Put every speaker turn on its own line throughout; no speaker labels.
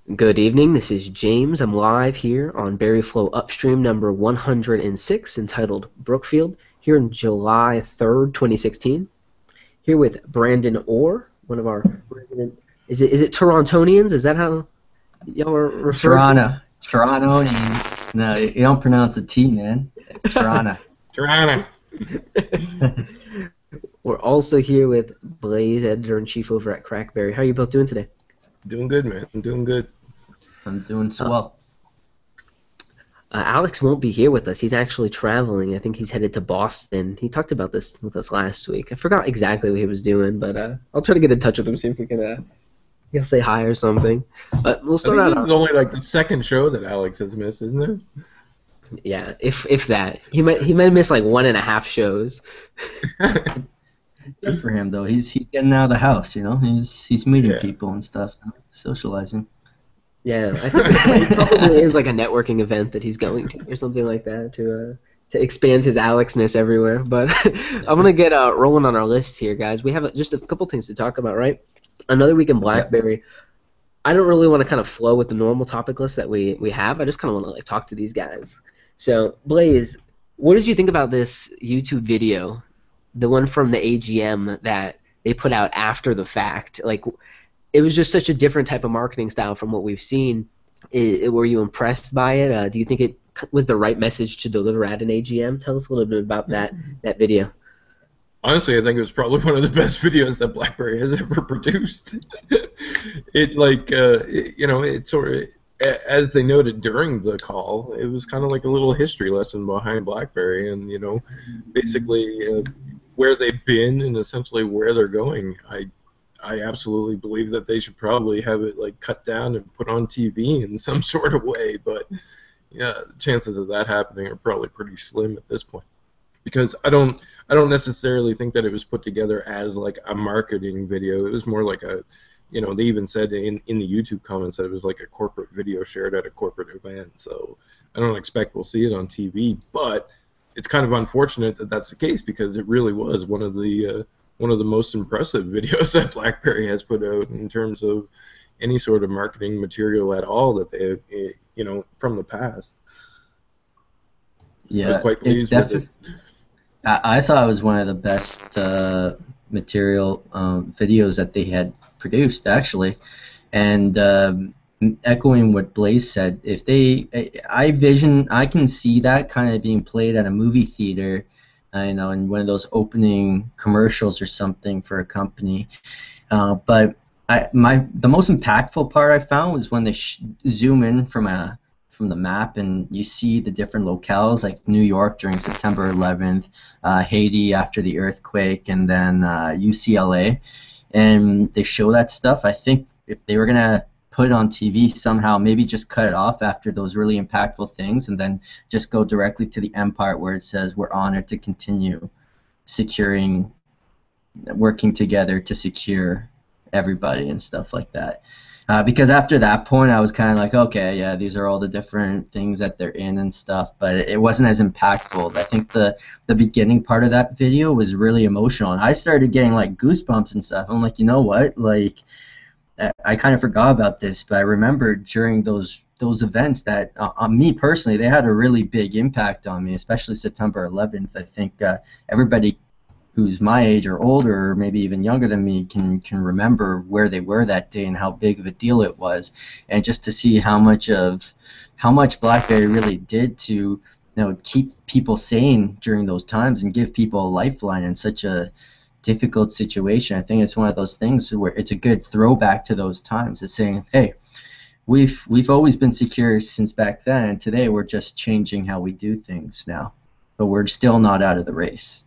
Good evening. This is James. I'm live here on BerryFlow Upstream number 106, entitled Brookfield, here on July 3rd, 2016. Here with Brandon Orr, one of our resident. Is it Torontonians? Is that how y'all are referred to?
Toronto. No, you don't pronounce a T, man. It's Toronto.
Toronto.
We're also here with Blaze, editor-in-chief over at Crackberry. How are you both doing today?
Doing good, man. I'm doing good.
I'm doing swell.
Alex won't be here with us. He's actually traveling. I think he's headed to Boston. He talked about this with us last week. I forgot exactly what he was doing, but I'll try to get in touch with him, see if we can he'll say hi or something. But we'll start
I think
out.
this is only like the second show that Alex has missed, isn't it?
Yeah, if that. He might have missed like 1.5 shows.
Good for him though. He's getting out of the house, you know. He's meeting people and stuff, socializing.
Yeah, I think it probably is like a networking event that he's going to or something like that to expand his Alexness everywhere. But I'm gonna get rolling on our list here, guys. We have just a couple things to talk about, right? Another week in BlackBerry. I don't really want to kind of flow with the normal topic list that we have. I just kind of want to like talk to these guys. So, Blaze, what did you think about this YouTube video, the one from the AGM that they put out after the fact? Like, it was just such a different type of marketing style from what we've seen. Were you impressed by it? Do you think it was the right message to deliver at an AGM? Tell us a little bit about that video.
Honestly, I think it was probably one of the best videos that BlackBerry has ever produced. It sort of, as they noted during the call, it was kind of like a little history lesson behind BlackBerry and, basically where they've been and essentially where they're going. I absolutely believe that they should probably have it like cut down and put on TV in some sort of way, but yeah, the chances of that happening are probably pretty slim at this point. Because I don't necessarily think that it was put together as like a marketing video. It was more like a, they even said in the YouTube comments that it was like a corporate video shared at a corporate event. So I don't expect we'll see it on TV, but it's kind of unfortunate that that's the case because it really was one of the most impressive videos that BlackBerry has put out in terms of any sort of marketing material at all that they have, from the past.
Yeah,
I was quite pleased with it.
I thought it was one of the best material videos that they had produced, actually. And echoing what Blaze said, I can see that kind of being played at a movie theater, in one of those opening commercials or something for a company. But the most impactful part I found was when they zoom in from the map and you see the different locales, like New York during September 11th, Haiti after the earthquake, and then UCLA, and they show that stuff. I think if they were gonna put it on TV somehow, maybe just cut it off after those really impactful things, and then just go directly to the end part where it says we're honored to continue working together to secure everybody and stuff like that. Because after that point, I was kind of like, okay, yeah, these are all the different things that they're in and stuff, but it wasn't as impactful. I think the beginning part of that video was really emotional, and I started getting like goosebumps and stuff. I'm like, you know what? Like, I kind of forgot about this, but I remember during those events that, on me personally, they had a really big impact on me, especially September 11th. I think everybody who's my age or older, or maybe even younger than me, can remember where they were that day and how big of a deal it was, and just to see how much BlackBerry really did to keep people sane during those times and give people a lifeline in such a difficult situation. I think it's one of those things where it's a good throwback to those times. It's saying, hey, we've always been secure since back then, and today we're just changing how we do things now, but we're still not out of the race.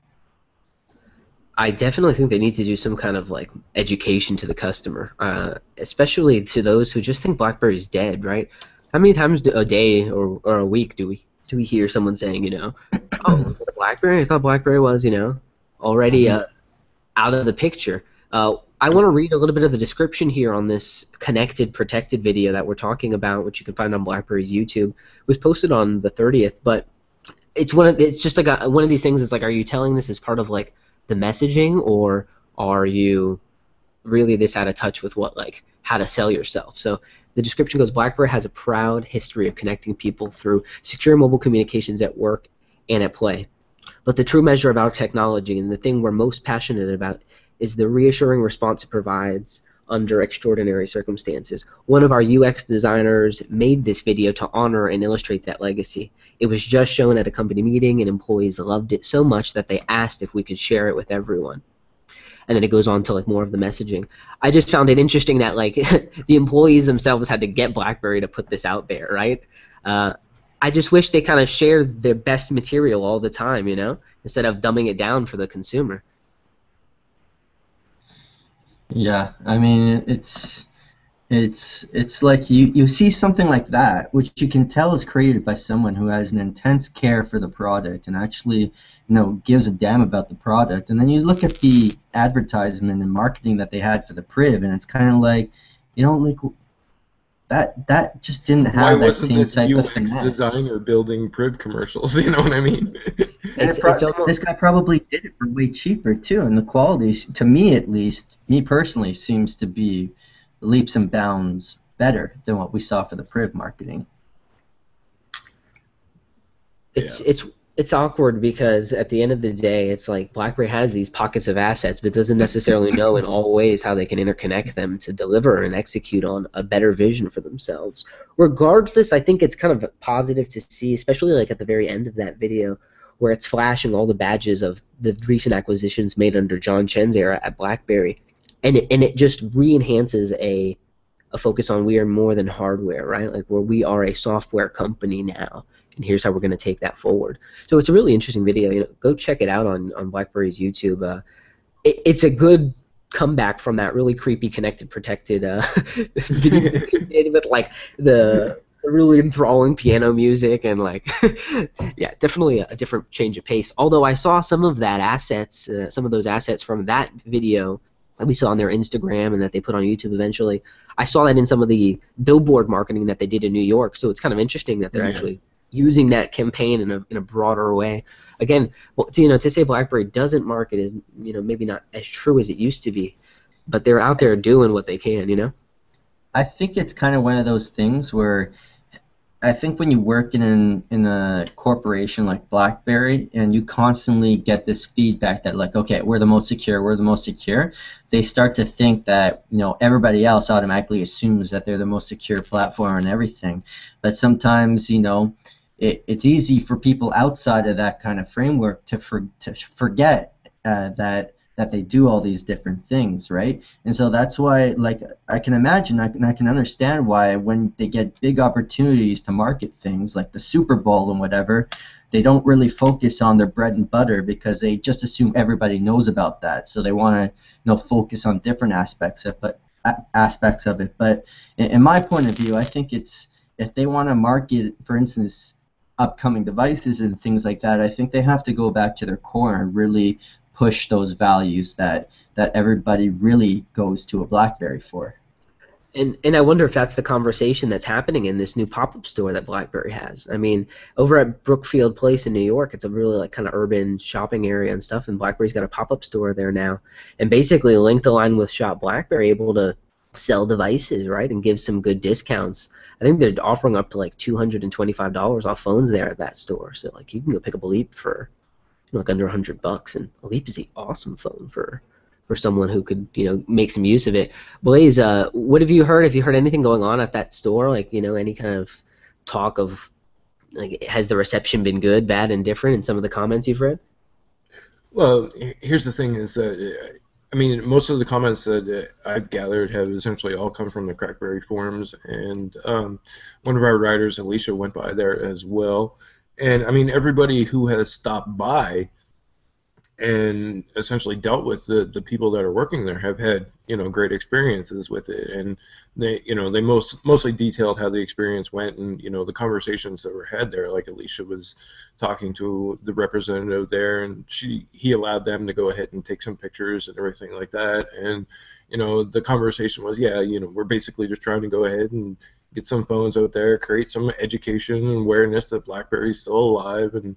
I definitely think they need to do some kind of like education to the customer, especially to those who just think BlackBerry's dead, right? How many times a day or a week do we hear someone saying, oh, BlackBerry? I thought BlackBerry was, already out of the picture. I want to read a little bit of the description here on this connected, protected video that we're talking about, which you can find on BlackBerry's YouTube. It was posted on the 30th, but it's just like one of these things. It's like, are you telling this as part of like the messaging, or are you really this out of touch with how to sell yourself? So The description goes, BlackBerry has a proud history of connecting people through secure mobile communications at work and at play. But the true measure of our technology, and the thing we're most passionate about, is the reassuring response it provides under extraordinary circumstances. One of our UX designers made this video to honor and illustrate that legacy. It was just shown at a company meeting, and employees loved it so much that they asked if we could share it with everyone. And then it goes on to like more of the messaging. I just found it interesting that like the employees themselves had to get BlackBerry to put this out there, right? I just wish they kind of shared their best material all the time, you know, instead of dumbing it down for the consumer.
Yeah, I mean it's like you see something like that, which you can tell is created by someone who has an intense care for the product and actually, gives a damn about the product. And then you look at the advertisement and marketing that they had for the Priv, and it's kind of like, like that just didn't
Why
have that
wasn't
same
this
type of
UX
finesse.
designer building Priv commercials? You know what I mean?
And
It's almost,
this guy probably did it for way cheaper too, and the quality, to me at least, me personally, seems to be leaps and bounds better than what we saw for the Priv marketing.
it's awkward because at the end of the day, it's like BlackBerry has these pockets of assets, but doesn't necessarily know in all ways how they can interconnect them to deliver and execute on a better vision for themselves. Regardless, I think it's kind of positive to see, especially like at the very end of that video, where it's flashing all the badges of the recent acquisitions made under John Chen's era at BlackBerry, and it just re-enhances a focus on we are more than hardware, right? Like where we are a software company now, and here's how we're going to take that forward. So it's a really interesting video. Go check it out on BlackBerry's YouTube. It's a good comeback from that really creepy connected protected video with like the really enthralling piano music and like yeah, definitely a different change of pace. Although I saw some of that assets, some of those assets from that video that we saw on their Instagram and that they put on YouTube eventually. I saw that in some of the billboard marketing that they did in New York. So it's kind of interesting that they're actually using that campaign in a broader way. Again, well, to say BlackBerry doesn't market is maybe not as true as it used to be, but they're out there doing what they can.
I think it's kind of one of those things where I think when you work in a corporation like BlackBerry and you constantly get this feedback that like, okay, we're the most secure, they start to think that everybody else automatically assumes that they're the most secure platform and everything. But sometimes it's easy for people outside of that kind of framework to forget that they do all these different things, right? And so that's why, like, I can imagine, and I can understand why when they get big opportunities to market things like the Super Bowl and whatever, they don't really focus on their bread and butter because they just assume everybody knows about that. So they want to, focus on different aspects of it. But in my point of view, I think it's if they want to market, for instance, upcoming devices and things like that, I think they have to go back to their core and really push those values that everybody really goes to a BlackBerry for.
And I wonder if that's the conversation that's happening in this new pop-up store that BlackBerry has. I mean, over at Brookfield Place in New York, it's a really like kind of urban shopping area and stuff, and BlackBerry's got a pop-up store there now, and basically linked line with Shop BlackBerry, able to sell devices, right, and give some good discounts. I think they're offering up to like $225 off phones there at that store. So like you can go pick up a Leap for like under $100, and a Leap is the awesome phone for someone who could make some use of it. Blaze, what have you heard? Have you heard anything going on at that store? Like any kind of talk of like has the reception been good, bad, and different in some of the comments you've read?
Well, here's the thing: is that I mean, most of the comments that I've gathered have essentially all come from the Crackberry forums, and one of our writers, Alicia, went by there as well. And I mean, everybody who has stopped by and essentially dealt with the people that are working there have had great experiences with it, and they mostly detailed how the experience went, and the conversations that were had there. Like Alicia was talking to the representative there, and he allowed them to go ahead and take some pictures and everything like that, and the conversation was we're basically just trying to go ahead and get some phones out there, create some education and awareness that BlackBerry's still alive and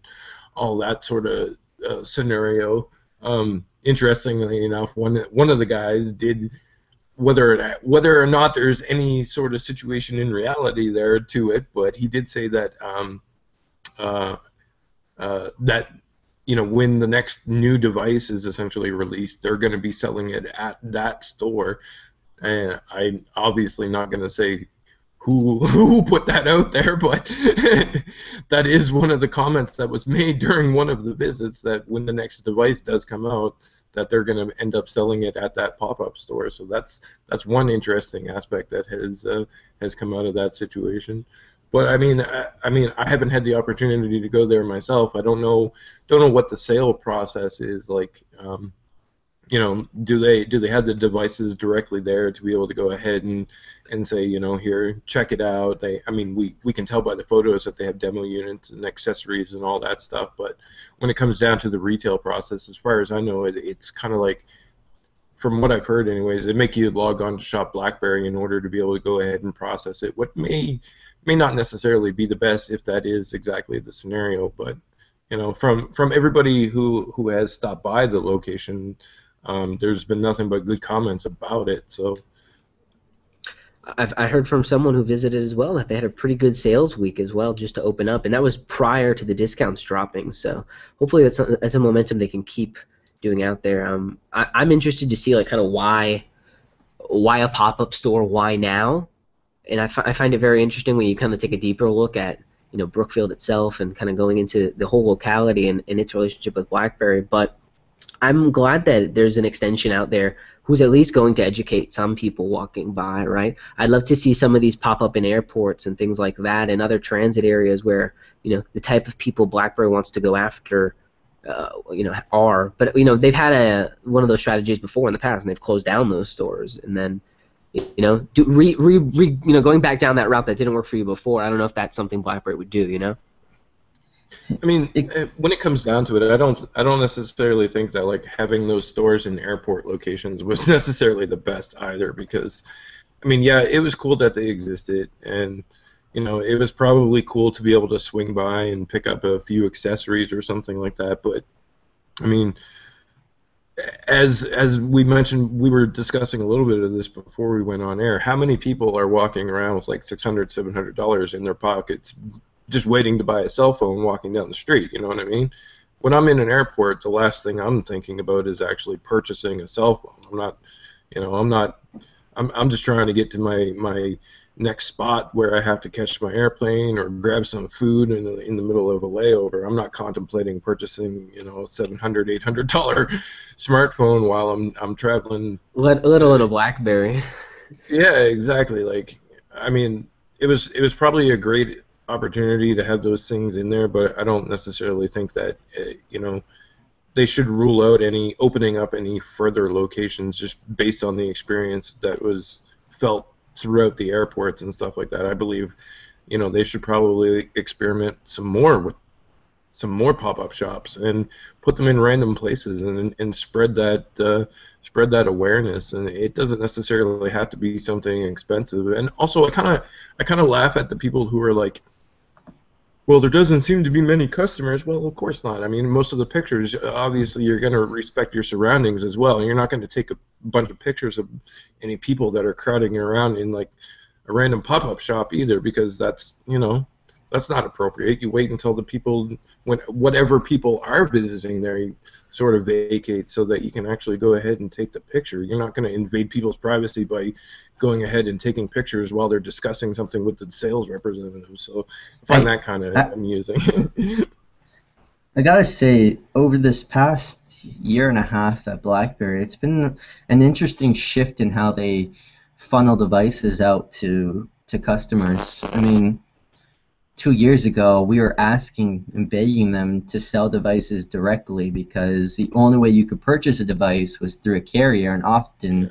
all that sort of scenario. Interestingly enough, one of the guys did whether or not there's any sort of situation in reality there to it, but he did say that that when the next new device is essentially released, they're going to be selling it at that store. And I'm obviously not going to say who put that out there, but that is one of the comments that was made during one of the visits, that when the next device does come out, that they're going to end up selling it at that pop-up store. So that's one interesting aspect that has come out of that situation. But I mean, I haven't had the opportunity to go there myself. I don't know what the sale process is like. Do they have the devices directly there to be able to go ahead and say, here, check it out? We can tell by the photos that they have demo units and accessories and all that stuff. But when it comes down to the retail process, as far as I know, it's kind of like, from what I've heard anyways, they make you log on to Shop BlackBerry in order to be able to go ahead and process it. What may not necessarily be the best if that is exactly the scenario. But from everybody who has stopped by the location, there's been nothing but good comments about it. So
I heard from someone who visited as well that they had a pretty good sales week as well, just to open up, and that was prior to the discounts dropping. So hopefully that's a momentum they can keep doing out there. I'm interested to see, like, kind of why a pop-up store, why now, and I find it very interesting when you kind of take a deeper look at Brookfield itself and kind of going into the whole locality and its relationship with BlackBerry. But I'm glad that there's an extension out there who's at least going to educate some people walking by, right? I'd love to see some of these pop up in airports and things like that, and other transit areas where the type of people BlackBerry wants to go after, are. But they've had one of those strategies before in the past, and they've closed down those stores, and then going back down that route that didn't work for you before. I don't know if that's something BlackBerry would do.
I mean, when it comes down to it, I don't necessarily think that, like, having those stores in airport locations was necessarily the best either, because, yeah, it was cool that they existed, and it was probably cool to be able to swing by and pick up a few accessories or something like that. But as we mentioned, we were discussing a little bit of this before we went on air. How many people are walking around with like $600, $700 in their pockets, just waiting to buy a cell phone walking down the street? You know what I mean? When I'm in an airport, the last thing I'm thinking about is actually purchasing a cell phone. I'm just trying to get to my next spot where I have to catch my airplane or grab some food in the middle of a layover. I'm not contemplating purchasing $700, $800 smartphone while I'm traveling.
Let alone a BlackBerry.
Yeah, exactly. Like, it was probably a great opportunity to have those things in there, but I don't necessarily think that they should rule out opening up any further locations just based on the experience that was felt throughout the airports and stuff like that. I believe they should probably experiment some more with some more pop-up shops and put them in random places and spread that awareness. And it doesn't necessarily have to be something expensive. And also, I kind of laugh at the people who are like, well, there doesn't seem to be many customers. Well, of course not. Most of the pictures, obviously, you're going to respect your surroundings as well. And you're not going to take a bunch of pictures of any people that are crowding around in like a random pop-up shop either, because that's not appropriate. You wait until the people, whatever people are visiting there, you sort of vacate so that you can actually go ahead and take the picture. You're not going to invade people's privacy by going ahead and taking pictures while they're discussing something with the sales representative. So I find that kind of amusing.
I gotta say, over this past year and a half at BlackBerry, it's been an interesting shift in how they funnel devices out to customers. 2 years ago, we were asking and begging them to sell devices directly because the only way you could purchase a device was through a carrier, and often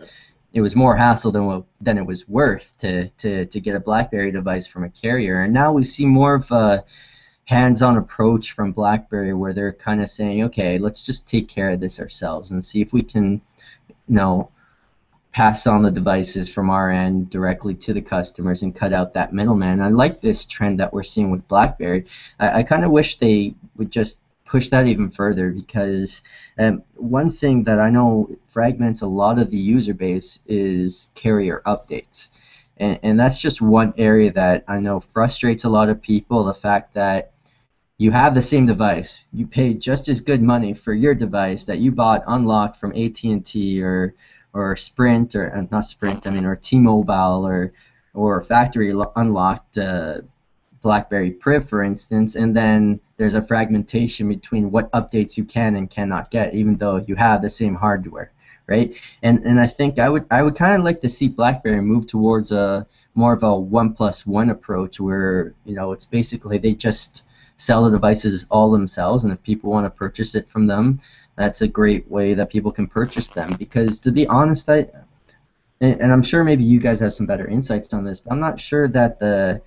it was more hassle than it was worth to get a BlackBerry device from a carrier. And now we see more of a hands-on approach from BlackBerry where they're kind of saying, okay, let's just take care of this ourselves and see if we can, pass on the devices from our end directly to the customers and cut out that middleman. I like this trend that we're seeing with BlackBerry. I kind of wish they would just push that even further, because one thing that I know fragments a lot of the user base is carrier updates. And that's just one area that I know frustrates a lot of people, the fact that you have the same device. You paid just as good money for your device that you bought unlocked from AT&T or Sprint, or not Sprint, I mean, or T-Mobile, or factory unlocked BlackBerry Priv, for instance, and then there's a fragmentation between what updates you can and cannot get, even though you have the same hardware, right? And I think I would kind of like to see BlackBerry move towards a more of a 1+1 approach, where it's basically they just sell the devices all themselves, and if people want to purchase it from them, that's a great way that people can purchase them. Because to be honest, and I'm sure maybe you guys have some better insights on this, but I'm not sure that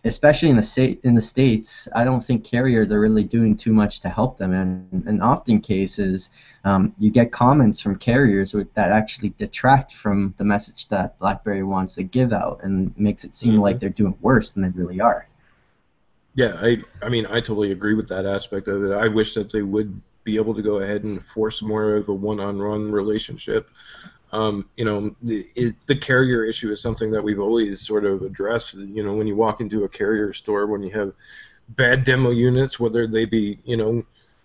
especially in the States, I don't think carriers are really doing too much to help them. And often cases, you get comments from carriers that actually detract from the message that BlackBerry wants to give out, and makes it seem like they're doing worse than they really are.
Yeah, I mean, I totally agree with that aspect of it. I wish that they would be able to go ahead and force more of a one-on-one relationship. The carrier issue is something that we've always sort of addressed. When you walk into a carrier store, when you have bad demo units, whether they be,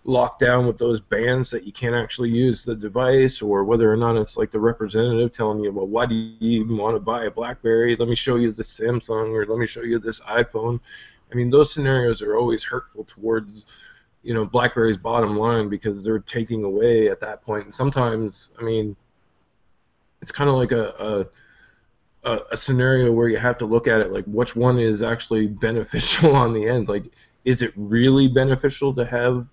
locked down with those bands that you can't actually use the device, or whether or not it's like the representative telling you, well, why do you even want to buy a BlackBerry? Let me show you the Samsung, or let me show you this iPhone. I mean, those scenarios are always hurtful towards, BlackBerry's bottom line, because they're taking away at that point. And sometimes, I mean, it's kind of like a scenario where you have to look at it like which one is actually beneficial on the end. Like, is it really beneficial to have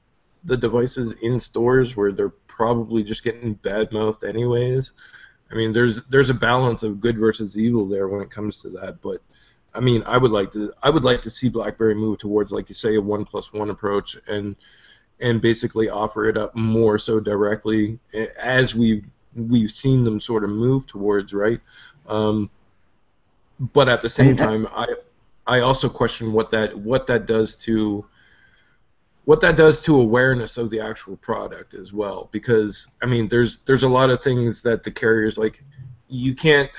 the devices in stores where they're probably just getting bad-mouthed anyways? I mean, there's a balance of good versus evil there when it comes to that. But I mean, I would like to see BlackBerry move towards, like you say, a 1+1 approach, and basically offer it up more so directly, as we've seen them sort of move towards, right? But at the same time, I also question what that does to awareness of the actual product as well, because I mean, there's a lot of things that the carriers, like, you can't.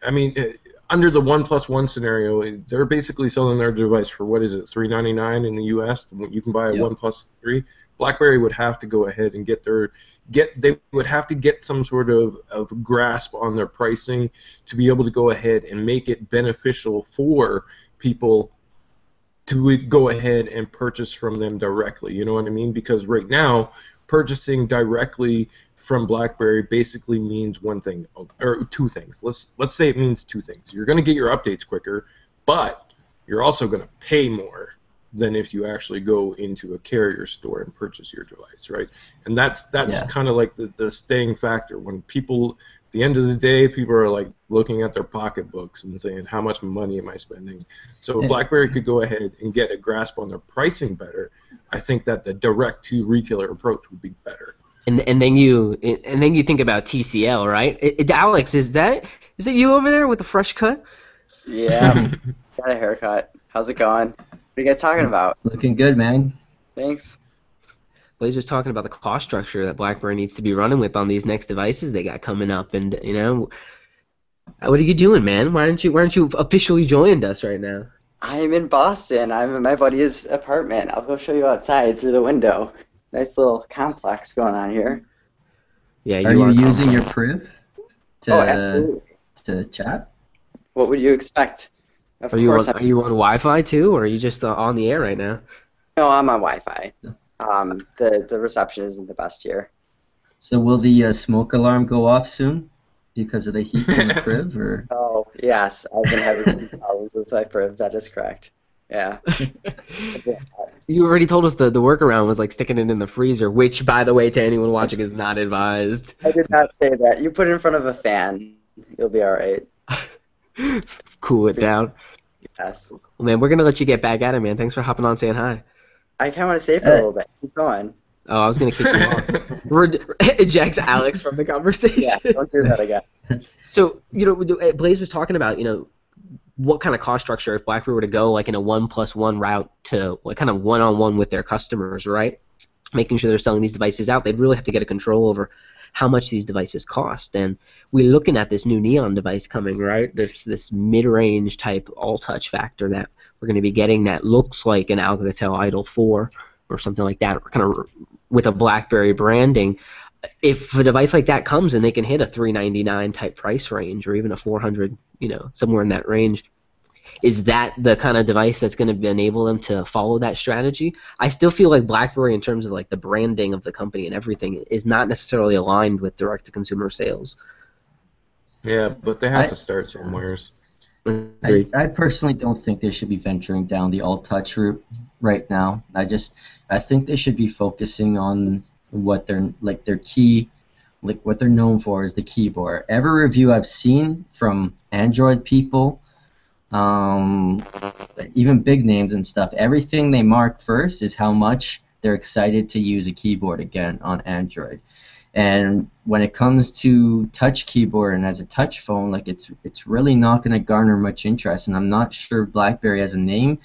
I mean, under the 1+1 scenario, they're basically selling their device for, what is it, $399 in the U.S. You can buy a 1+3. BlackBerry would have to go ahead and they would have to get some sort of grasp on their pricing to be able to go ahead and make it beneficial for people to go ahead and purchase from them directly. You know what I mean? Because right now, purchasing directly from BlackBerry basically means one thing, or two things. Let's say it means two things. You're going to get your updates quicker, but you're also going to pay more than if you actually go into a carrier store and purchase your device, right? And that's kind of like the staying factor. When people, at the end of the day, people are like looking at their pocketbooks and saying, how much money am I spending? So if BlackBerry could go ahead and get a grasp on their pricing better, I think that the direct-to-retailer approach would be better.
And then you think about TCL, right? Alex, is that you over there with the fresh cut?
Yeah, got a haircut. How's it going? What are you guys talking about?
Looking good, man.
Thanks.
Blazer's talking about the cost structure that BlackBerry needs to be running with on these next devices they got coming up, and what are you doing, man? Why aren't you officially joined us right now?
I'm in Boston. I'm in my buddy's apartment. I'll go show you outside through the window. Nice little complex going on here.
Yeah,
are you using your Priv to chat?
What would you expect?
Are you on Wi-Fi too, or are you just on the air right now?
No, I'm on Wi-Fi. The reception isn't the best here.
So will the smoke alarm go off soon because of the heat from the Priv, or?
Oh yes, I've been having problems with my Priv. That is correct. Yeah.
You already told us the workaround was like sticking it in the freezer, which, by the way, to anyone watching, is not advised.
I did not say that. You put it in front of a fan, you'll be all right.
Cool it down.
Yes.
Well, man, we're gonna let you get back at it, man. Thanks for hopping on, saying hi.
I kind of want to stay for a little bit. Keep going.
Oh, I was gonna kick you off. Ejects Alex from the conversation.
Yeah, don't do that again.
So, Blaze was talking about, what kind of cost structure if BlackBerry were to go like in a 1+1 route to kind of one-on-one with their customers, right? making sure they're selling these devices out, they'd really have to get a control over how much these devices cost. And we're looking at this new Neon device coming, right? There's this mid-range type all-touch factor that we're going to be getting that looks like an Alcatel Idol 4 or something like that, kind of with a BlackBerry branding. If a device like that comes and they can hit a $399 type price range or even a $400, somewhere in that range, is that the kind of device that's going to enable them to follow that strategy? I still feel like BlackBerry, in terms of like the branding of the company and everything, is not necessarily aligned with direct-to-consumer sales.
Yeah, but they have to start somewhere.
I personally don't think they should be venturing down the all-touch route right now. I think they should be focusing on what their key, like what they're known for is the keyboard. Every review I've seen from Android people, even big names and stuff, everything they mark first is how much they're excited to use a keyboard again on Android. And when it comes to touch keyboard and as a touch phone, like it's really not going to garner much interest. And I'm not sure BlackBerry as a name,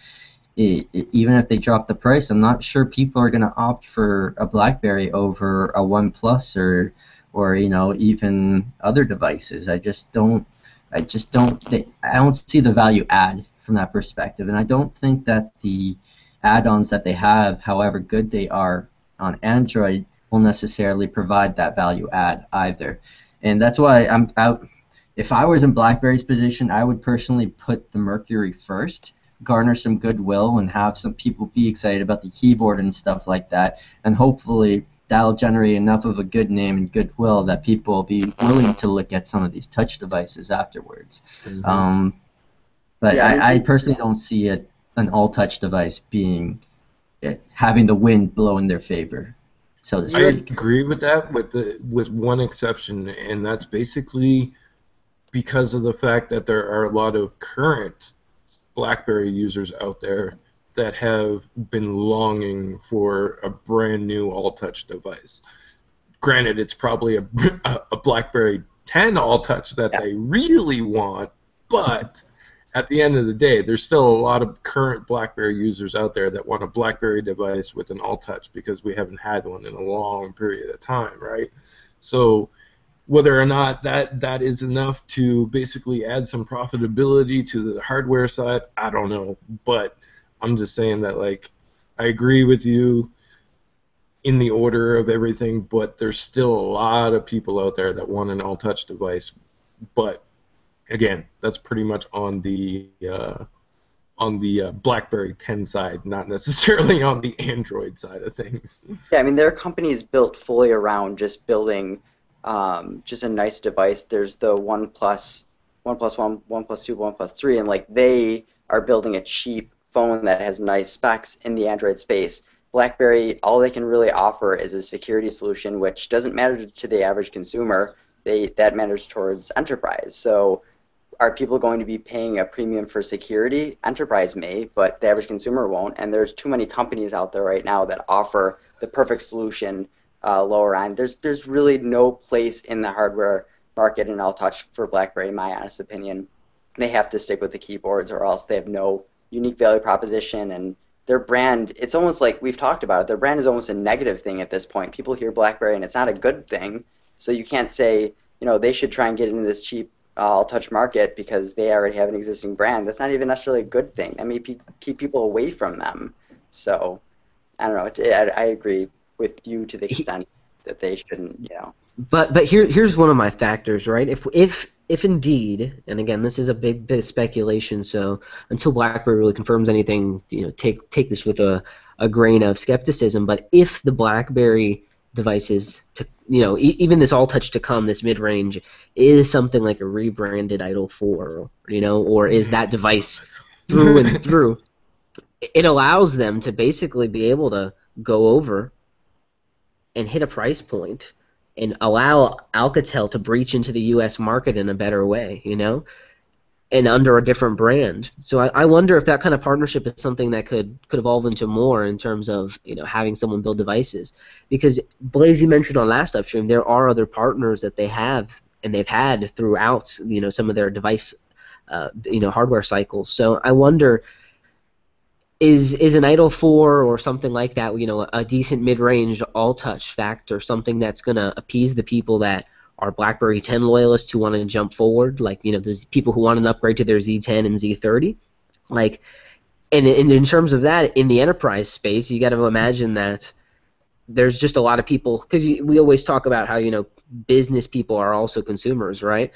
even if they drop the price, I'm not sure people are going to opt for a BlackBerry over a OnePlus or even other devices. I don't see the value add from that perspective, and I don't think that the add-ons that they have, however good they are on Android, will necessarily provide that value add either. And that's why I'm out. If I was in BlackBerry's position, I would personally put the Mercury first, garner some goodwill, and have some people be excited about the keyboard and stuff like that, and hopefully that'll generate enough of a good name and goodwill that people will be willing to look at some of these touch devices afterwards.
Mm-hmm.
But yeah, I personally don't see an all-touch device having the wind blow in their favor, so to speak.
I agree with that, with one exception, and that's basically because of the fact that there are a lot of current BlackBerry users out there that have been longing for a brand new all-touch device. Granted, it's probably a BlackBerry 10 all-touch that they really want, but at the end of the day, there's still a lot of current BlackBerry users out there that want a BlackBerry device with an all-touch because we haven't had one in a long period of time, right? So whether or not that is enough to basically add some profitability to the hardware side, I don't know. But I'm just saying that, like, I agree with you in the order of everything, but there's still a lot of people out there that want an all-touch device. But again, that's pretty much on the BlackBerry 10 side, not necessarily on the Android side of things.
Yeah, I mean, there are companies built fully around just building just a nice device. There's the OnePlus 1, OnePlus 2, OnePlus 3, and like they are building a cheap phone that has nice specs in the Android space. BlackBerry, all they can really offer is a security solution, which doesn't matter to the average consumer. That matters towards enterprise. So are people going to be paying a premium for security? Enterprise may, but the average consumer won't. And there's too many companies out there right now that offer the perfect solution lower end. There's really no place in the hardware market in all-touch for BlackBerry, in my honest opinion. They have to stick with the keyboards, or else they have no unique value proposition. And their brand, it's almost like we've talked about it. Their brand is almost a negative thing at this point. People hear BlackBerry, and it's not a good thing. So you can't say, they should try and get into this cheap all-touch market because they already have an existing brand. That's not even necessarily a good thing. That may keep people away from them. So I don't know. I agree with you to the extent that they shouldn't,
But here's one of my factors, right? If indeed, and again, this is a big bit of speculation, so until BlackBerry really confirms anything, take this with a grain of skepticism. But if the BlackBerry devices, even this all-touch to come, this mid-range, is something like a rebranded Idol 4, or is that device through and through, it allows them to basically be able to go over and hit a price point and allow Alcatel to breach into the U.S. market in a better way, and under a different brand. So I wonder if that kind of partnership is something that could evolve into more in terms of having someone build devices. Because Blaze, you mentioned on last Upstream, there are other partners that they have and they've had throughout some of their device hardware cycles. So I wonder, is an Idol 4 or something like that, a decent mid-range all-touch factor, something that's going to appease the people that are BlackBerry 10 loyalists who want to jump forward, like, there's people who want an upgrade to their Z10 and Z30. Like, and in terms of that, in the enterprise space, you got to imagine that there's just a lot of people, because we always talk about how, business people are also consumers, right?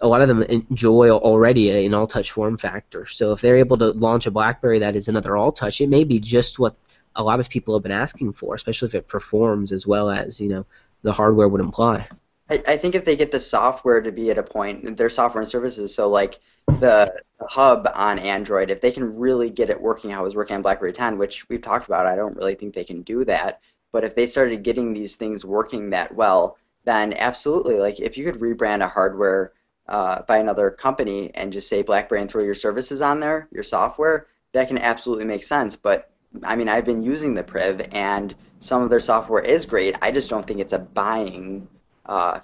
A lot of them enjoy already an all-touch form factor. So if they're able to launch a BlackBerry that is another all-touch, it may be just what a lot of people have been asking for, especially if it performs as well as the hardware would imply.
I think if they get the software to be at a point, their software and services, so like the hub on Android, if they can really get it working how it was working on BlackBerry 10, which we've talked about, I don't really think they can do that. But if they started getting these things working that well, then absolutely, like if you could rebrand a hardware by another company and just say BlackBerry and throw your services on there, your software, that can absolutely make sense. But I mean, I've been using the Priv, and some of their software is great. I just don't think it's a buying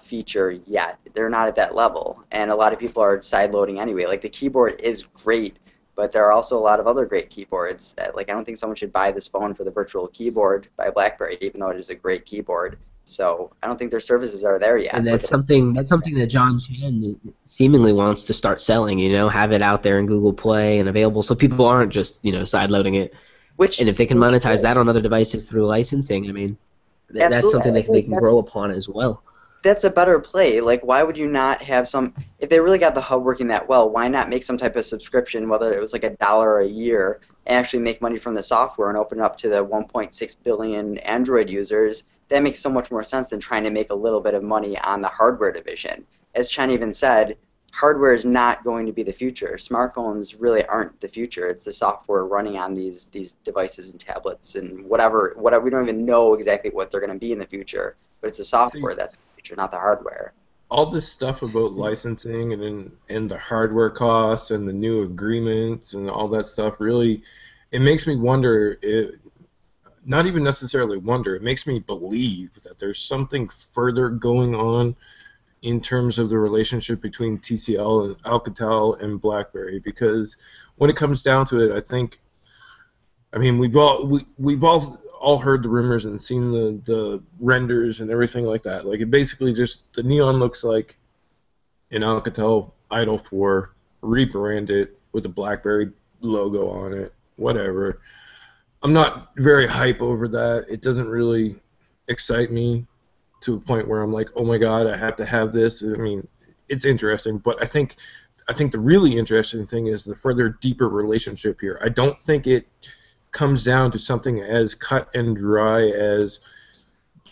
feature yet. They're not at that level, and a lot of people are sideloading anyway. Like the keyboard is great, but there are also a lot of other great keyboards. That, like I don't think someone should buy this phone for the virtual keyboard by BlackBerry, even though it is a great keyboard. So I don't think their services are there yet.
And that's something that John Chan seemingly wants to start selling. Have it out there in Google Play and available, so people aren't just sideloading it.
Which
And if they can monetize that on other devices through licensing, I mean, that's something they can grow upon as well.
That's a better play. Like, why would you not have some? If they really got the hub working that well, why not make some type of subscription, whether it was like $1 a year, and actually make money from the software and open it up to the 1.6 billion Android users? That makes so much more sense than trying to make a little bit of money on the hardware division. As Chen even said, hardware is not going to be the future. Smartphones really aren't the future. It's the software running on these devices and tablets and whatever. We don't even know exactly what they're going to be in the future, but it's the software that's the future, not the hardware.
All this stuff about licensing and the hardware costs and the new agreements and all that stuff really, it makes me wonder. Not even necessarily wonder. It makes me believe that there's something further going on in terms of the relationship between TCL and Alcatel and BlackBerry, because when it comes down to it, I mean, we've all heard the rumors and seen the renders and everything like that. Like, it basically just, the neon looks like an Alcatel Idol 4 rebranded with a BlackBerry logo on it, whatever. I'm not very hype over that. It doesn't really excite me to a point where I'm like, oh my god, I have to have this. I mean, it's interesting, but I think the really interesting thing is the further deeper relationship here. I don't think it comes down to something as cut and dry as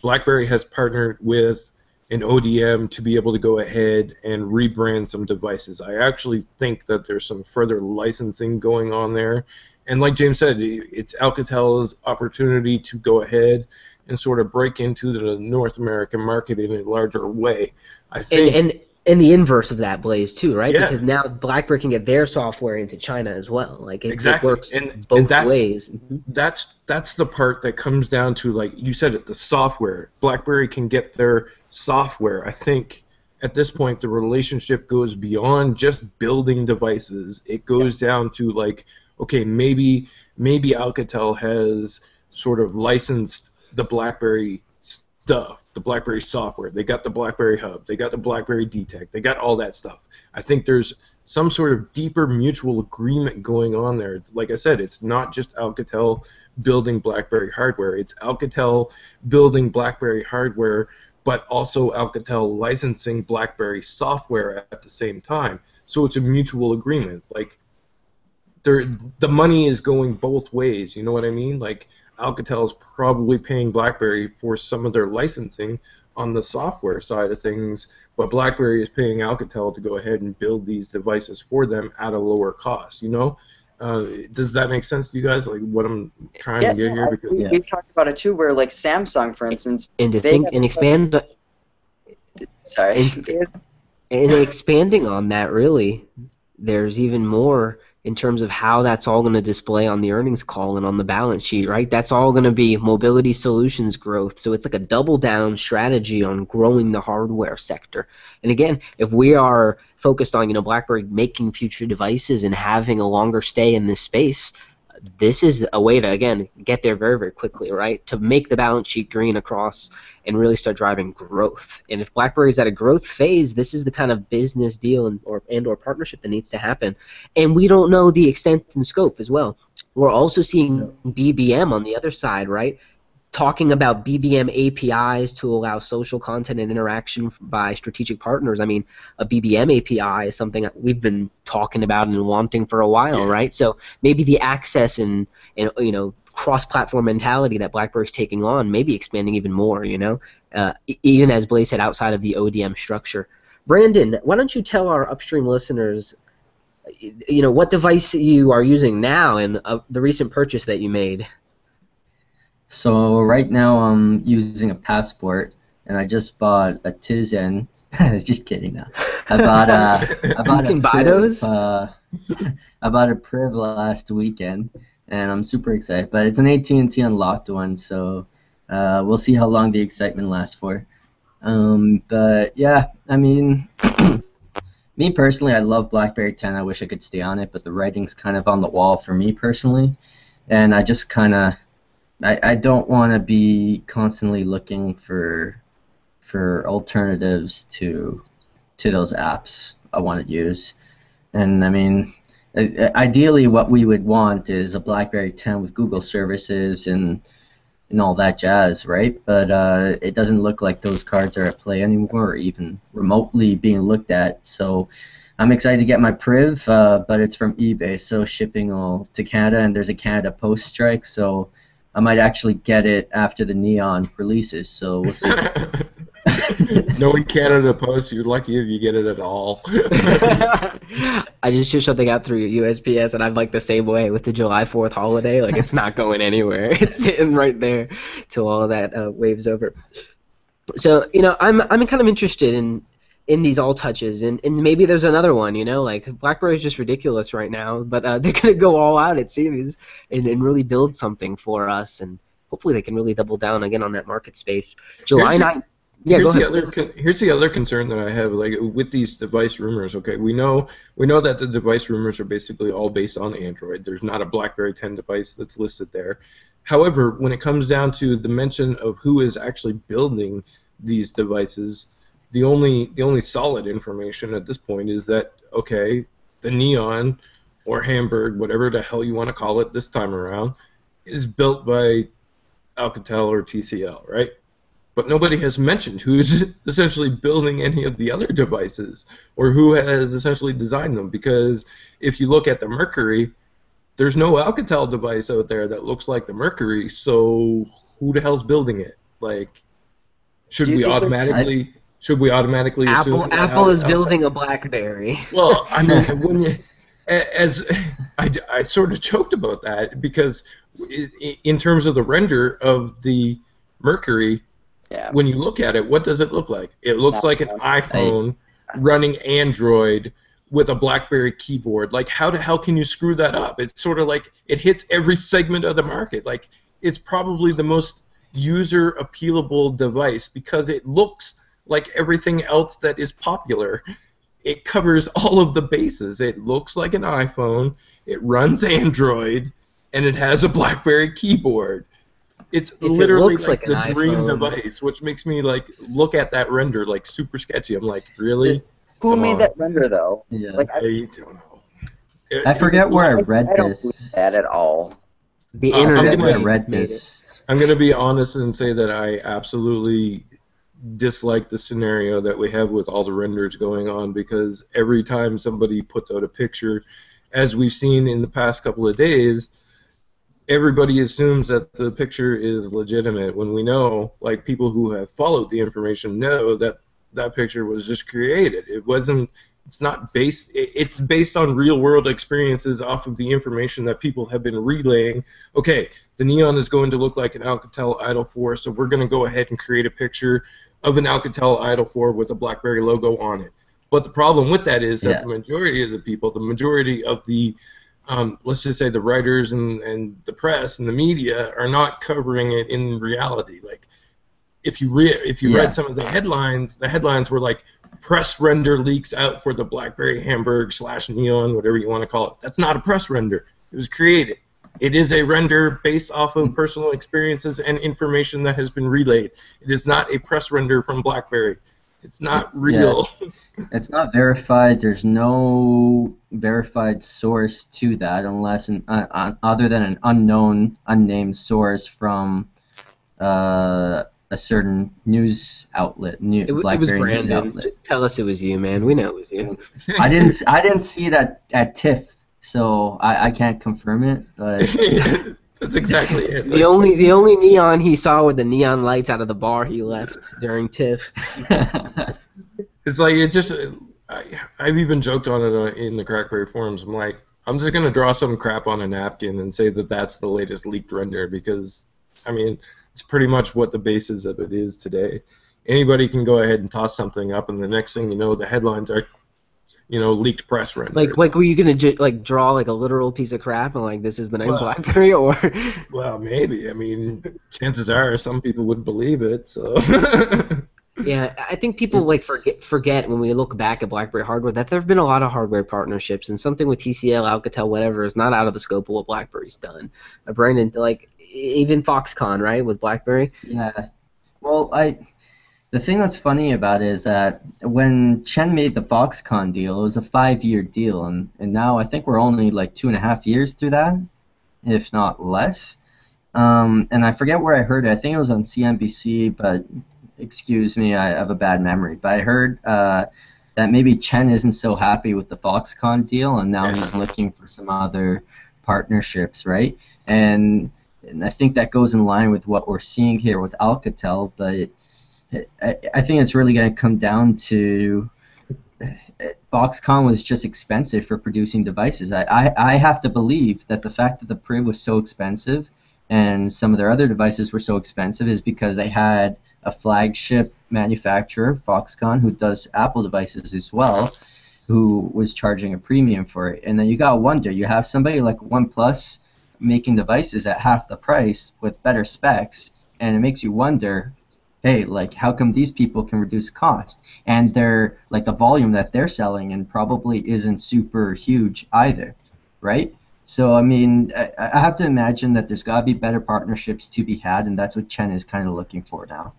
BlackBerry has partnered with an ODM to be able to go ahead and rebrand some devices. I actually think that there's some further licensing going on there. And like James said, it's Alcatel's opportunity to go ahead and sort of break into the North American market in a larger way. I think,
and the inverse of that, Blaze, too, right?
Yeah.
Because now BlackBerry can get their software into China as well. Like it works
both
ways.
That's the part that comes down to, like you said, the software. BlackBerry can get their software. I think at this point the relationship goes beyond just building devices. It goes down to like, okay, maybe Alcatel has sort of licensed the BlackBerry stuff, the BlackBerry software. They got the BlackBerry Hub. They got the BlackBerry DTEC. They got all that stuff. I think there's some sort of deeper mutual agreement going on there. It's, like I said, it's not just Alcatel building BlackBerry hardware. It's Alcatel building BlackBerry hardware, but also Alcatel licensing BlackBerry software at the same time. So it's a mutual agreement. Like, the money is going both ways. You know what I mean? Like, Alcatel is probably paying BlackBerry for some of their licensing on the software side of things, but BlackBerry is paying Alcatel to go ahead and build these devices for them at a lower cost. You know, does that make sense to you guys? Like what I'm trying to get here? Because
we've talked about it too, where like Samsung, for instance,
and to think and expand.
Sorry.
And expanding on that, really, there's even more in terms of how that's all going to display on the earnings call and on the balance sheet, right? That's all going to be mobility solutions growth. So it's like a double down strategy on growing the hardware sector. And again, if we are focused on, BlackBerry making future devices and having a longer stay in this space, this is a way to, again, get there very, very quickly, right? To make the balance sheet green across and really start driving growth. And if BlackBerry's at a growth phase, this is the kind of business deal and or partnership that needs to happen. And we don't know the extent and scope as well. We're also seeing BBM on the other side, right? Talking about BBM APIs to allow social content and interaction by strategic partners. I mean, a BBM API is something that we've been talking about and wanting for a while, right? So maybe the access and cross-platform mentality that BlackBerry's taking on may be expanding even more, even as Blaze said, outside of the ODM structure. Brandon, why don't you tell our Upstream listeners, what device you are using now and the recent purchase that you made?
So right now I'm using a Passport, and I just bought a Tizen. Just kidding now. I bought
You can
a
buy
Priv,
those?
I bought a Priv last weekend, and I'm super excited. But it's an AT&T unlocked one, so we'll see how long the excitement lasts for. But yeah, I mean, me personally, I love BlackBerry 10. I wish I could stay on it, but the writing's kind of on the wall for me personally, and I just kind of I don't want to be constantly looking for alternatives to those apps I want to use. And I mean, ideally, what we would want is a BlackBerry 10 with Google services and all that jazz, right? But it doesn't look like those cards are at play anymore, or even remotely being looked at. So I'm excited to get my Priv, but it's from eBay, so shipping all to Canada, and there's a Canada Post strike, so I might actually get it after the Neon releases, so we'll see.
Knowing Canada Post, you're lucky if you get it at all.
I just shipped something out through USPS, and I'm like the same way with the July 4th holiday. Like, it's not going anywhere. It's sitting right there till all that waves over. So, I'm kind of interested in these all touches, and maybe there's another one, like BlackBerry's just ridiculous right now, but they're going to go all out, it seems, and really build something for us, and hopefully they can really double down again on that market space. July 9th. Yeah, go ahead.
Here's the other concern that I have, like with these device rumors. Okay, we know that the device rumors are basically all based on Android. There's not a BlackBerry 10 device that's listed there. However, when it comes down to the mention of who is actually building these devices, the only solid information at this point is that, okay, the Neon or Hamburg, whatever the hell you want to call it this time around, is built by Alcatel or TCL, right? But nobody has mentioned who's essentially building any of the other devices or who has essentially designed them, because if you look at the Mercury, there's no Alcatel device out there that looks like the Mercury, so who the hell's building it? Like, should we automatically assume
Apple is building a BlackBerry?
Well, I mean, I sort of choked about that, because in terms of the render of the Mercury, when you look at it, what does it look like? It looks like an iPhone running Android with a BlackBerry keyboard. Like, how the hell can you screw that up? It's sort of like it hits every segment of the market. Like, it's probably the most user appealable device because it looks like everything else that is popular. It covers all of the bases. It looks like an iPhone, it runs Android, and it has a BlackBerry keyboard. It's literally like the dream device, which makes me like look at that render like super sketchy. I'm like, really?
Who made that render though?
Yeah.
Like,
I don't know.
I forget where I read
I don't
this.
believe that at all.
The
I
internet
forget where I
made
read
it.
this.
I'm going to be honest and say that I absolutely dislike the scenario that we have with all the renders going on, because every time somebody puts out a picture, as we've seen in the past couple of days, everybody assumes that the picture is legitimate, when we know, like, people who have followed the information know that that picture was just created. It's not based, it's based on real world experiences off of the information that people have been relaying. Okay, the Neon is going to look like an Alcatel Idol 4, so we're going to go ahead and create a picture of an Alcatel Idol 4 with a BlackBerry logo on it. But the problem with that is that the majority of the people, the majority of the let's just say the writers and the press and the media are not covering it in reality. Like, if you read some of the headlines were like, press render leaks out for the BlackBerry Hamburg / Neon, whatever you want to call it. That's not a press render. It was created. It is a render based off of personal experiences and information that has been relayed. It is not a press render from BlackBerry. It's not real.
It's not verified. There's no verified source to that, unless other than an unnamed source from a certain news outlet,
It was
BlackBerry news
Brandon.
outlet.
Just tell us it was you, man. We know it was you.
I didn't see it at TIFF, so I can't confirm it. But
That's exactly it.
The only neon he saw were the neon lights out of the bar he left during TIFF.
It's like it just. I've even joked on it in the Crackberry forums. I'm like, I'm just gonna draw some crap on a napkin and say that that's the latest leaked render because, I mean, it's pretty much what the basis of it is today. Anybody can go ahead and toss something up, and the next thing you know, the headlines are, leaked press renders.
Like were you gonna draw like a literal piece of crap and like this is the next
Well-
BlackBerry or?
Well, maybe. I mean, chances are some people would believe it. So.
Yeah, I think people forget when we look back at BlackBerry hardware that there have been a lot of hardware partnerships, and something with TCL, Alcatel, whatever, is not out of the scope of what BlackBerry's done. Brandon, even Foxconn, right, with BlackBerry.
Yeah. Well, the thing that's funny about it is that when Chen made the Foxconn deal, it was a 5-year deal, and now I think we're only like 2.5 years through that, if not less. And I forget where I heard it. I think it was on CNBC, but excuse me, I have a bad memory. But I heard that maybe Chen isn't so happy with the Foxconn deal, and now he's looking for some other partnerships, right? And I think that goes in line with what we're seeing here with Alcatel, but I think it's really going to come down to Foxconn was just expensive for producing devices. I have to believe that the fact that the Priv was so expensive and some of their other devices were so expensive is because they had a flagship manufacturer, Foxconn, who does Apple devices as well, who was charging a premium for it. And then you got to wonder, you have somebody like OnePlus making devices at half the price with better specs, and it makes you wonder, hey, like, how come these people can reduce cost? And they're, like, the volume that they're selling and probably isn't super huge either, right? So, I mean, I have to imagine that there's got to be better partnerships to be had, and that's what Chen is kind of looking for now.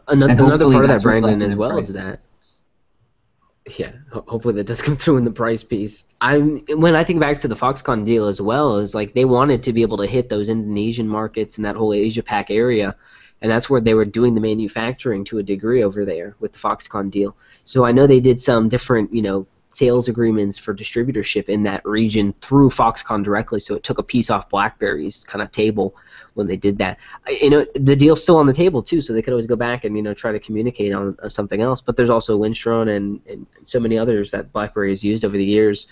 Another part of that, Brandon,
reflected
as
in
well,
price.
is that. Yeah, hopefully that does come through in the price piece. When I think back to the Foxconn deal as well, is like they wanted to be able to hit those Indonesian markets and that whole Asia Pac area, and that's where they were doing the manufacturing to a degree over there with the Foxconn deal. So I know they did some different, sales agreements for distributorship in that region through Foxconn directly, so it took a piece off BlackBerry's kind of table when they did that. The deal's still on the table too, so they could always go back and try to communicate on something else. But there's also Winstron and so many others that BlackBerry has used over the years.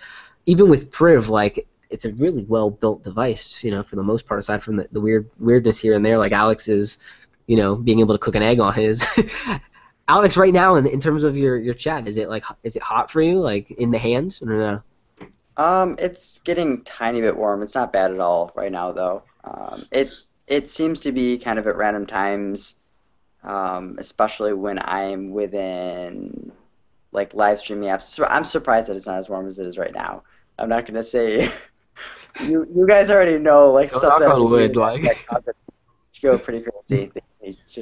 Even with Priv, like, it's a really well built device, for the most part, aside from the weirdness here and there, like Alex's, being able to cook an egg on his. Alex, right now, in terms of your chat, is it hot for you, like in the hand, or no?
It's getting tiny bit warm. It's not bad at all right now, though. It seems to be kind of at random times, especially when I'm within like live streaming apps. So I'm surprised that it's not as warm as it is right now. I'm not gonna say you guys already know like
Go
stuff
knock
that
on wood, like.
go pretty crazy.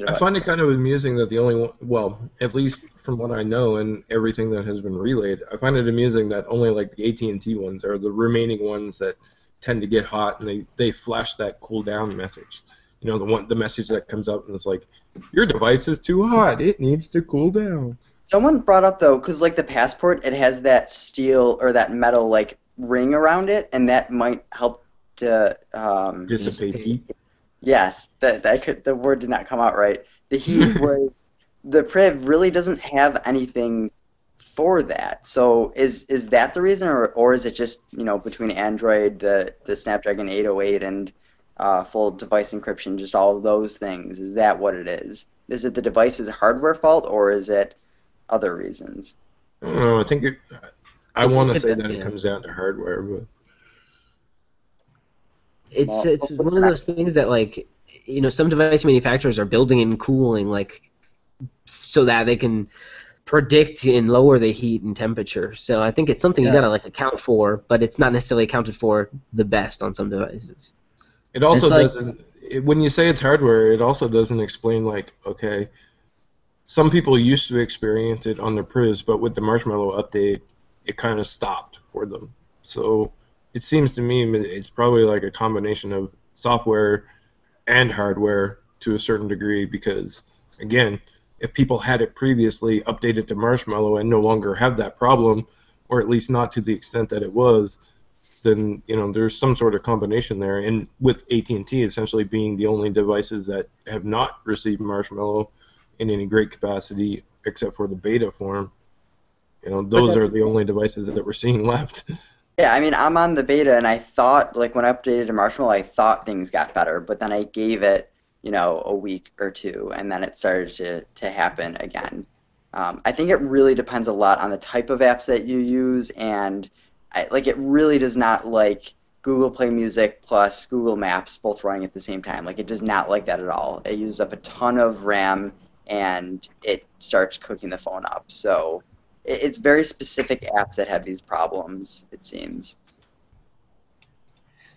I find it kind of amusing that the only one, well, at least from what I know and everything that has been relayed, I find it amusing that only like the AT&T ones are the remaining ones that tend to get hot and they flash that cool down message. The message that comes up and it's like, your device is too hot, it needs to cool down.
Someone brought up though, because like the Passport, it has that steel or that metal like ring around it, and that might help to
Dissipate heat.
Yes, the word did not come out right. The heat was the Priv really doesn't have anything for that. So is that the reason, or is it just between Android, the Snapdragon 808, and full device encryption, just all of those things? Is that what it is? Is it the device's hardware fault, or is it other reasons?
I don't know. I think I want to say that
yeah.
it comes down to hardware, but
It's one of those things that, like, some device manufacturers are building in cooling, like, so that they can predict and lower the heat and temperature. So I think it's something you
Yeah.
gotta like account for, but it's not necessarily accounted for the best on some devices.
It also
It's like,
doesn't. When you say it's hardware, it also doesn't explain like, okay, some people used to experience it on their Priz, but with the Marshmallow update, it kind of stopped for them. So it seems to me it's probably like a combination of software and hardware to a certain degree because, again, if people had it previously updated to Marshmallow and no longer have that problem, or at least not to the extent that it was, then there's some sort of combination there. And with AT&T essentially being the only devices that have not received Marshmallow in any great capacity except for the beta form,
But
those are the only devices that we're seeing left.
yeah, I mean, I'm on the beta, and I thought, like, when I updated to Marshmallow, I thought things got better, but then I gave it, a week or two, and then it started to happen again. I think it really depends a lot on the type of apps that you use, and it really does not like Google Play Music plus Google Maps both running at the same time. Like, it does not like that at all. It uses up a ton of RAM, and it starts cooking the phone up. So it's very specific apps that have these problems, it seems.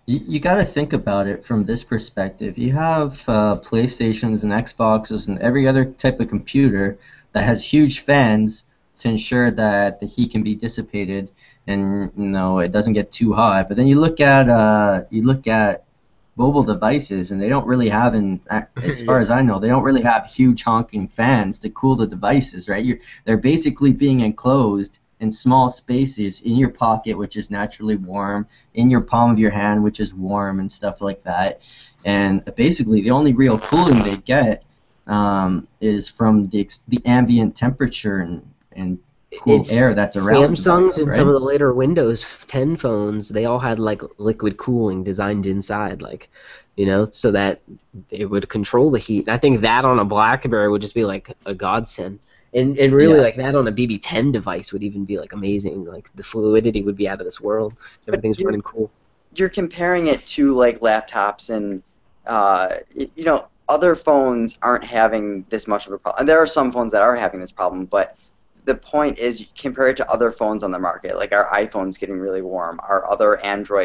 you got to think about it from this perspective. You have PlayStations and Xboxes and every other type of computer that has huge fans to ensure that the heat can be dissipated and it doesn't get too hot. But then you look at mobile devices, and they don't really have, as far
Yeah.
as I know, they don't really have huge honking fans to cool the devices, right? They're basically being enclosed in small spaces in your pocket, which is naturally warm, in your palm of your hand, which is warm, and stuff like that. And basically, the only real cooling they get is from the ambient temperature and cool
It's
air that's around the
Samsung's
device,
and some
right?
of the later Windows 10 phones, they all had like liquid cooling designed inside, like, so that it would control the heat. And I think that on a BlackBerry would just be like a godsend. And really,
Yeah.
like that on a BB10 device would even be like amazing. Like the fluidity would be out of this world.
But
Everything's running cool.
you're comparing it to like laptops and other phones aren't having this much of a problem. And there are some phones that are having this problem, but the point is you compare it to other phones on the market. Like our iPhone's getting really warm, our other